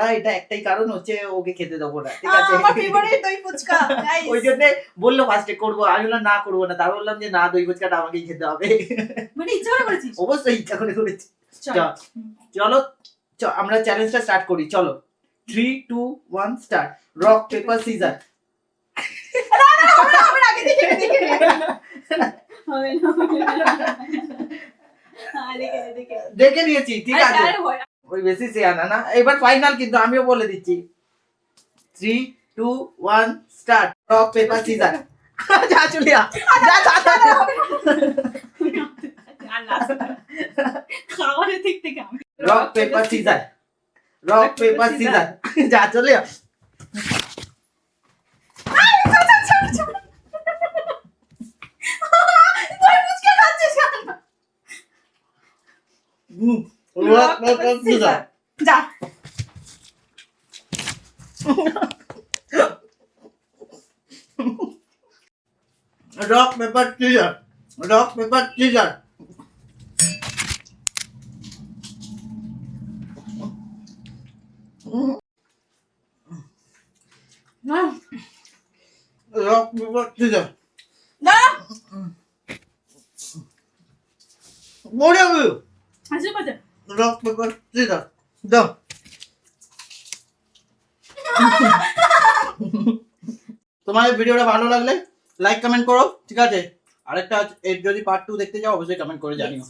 করা, এটা একটাই কারণ হচ্ছে ওকে খেতে দেবো না, ঠিক আছে? আমার ফেভারিট দই ফুচকা ওই জন্য বললো ফার্স্টে করবো, আমি বললাম না করবো না, তারপর বললাম যে না দই ফুচকাটা আমাকেই খেতে হবে। মানে ইচ্ছা করে করেছিস? অবশ্যই ইচ্ছা করে করেছি। চল। চলো আমরা চ্যালেঞ্জটা স্টার্ট করি, চলো 3 2 1 স্টার্ট। Rock paper scissor. আমরা আগে দেখে হবে না দেখে নিয়েছি, ঠিক আছে, ওই বেশি সিয়ানা না। এবার ফাইনাল কিন্তু আমিও বলে দিচ্ছি, 3 2 1 স্টার্ট। Rock paper scissor. যা চলে যা খাওয়ারে দিক থেকে আমি rock paper scissor, rock paper scissor, যা চলে যা। রক পেপার সিজার, যা। Rock paper scissor, rock paper scissor. Rock paper scissor. যা। মরে যাবে। আসে পাশে। রক পেপার সিজার, দাও। তোমার এই ভিডিওটা ভালো লাগলে লাইক কমেন্ট করো, ঠিক আছে? আরেকটা এর যদি পার্ট 2 দেখতে চাও অবশ্যই কমেন্ট করে জানিও।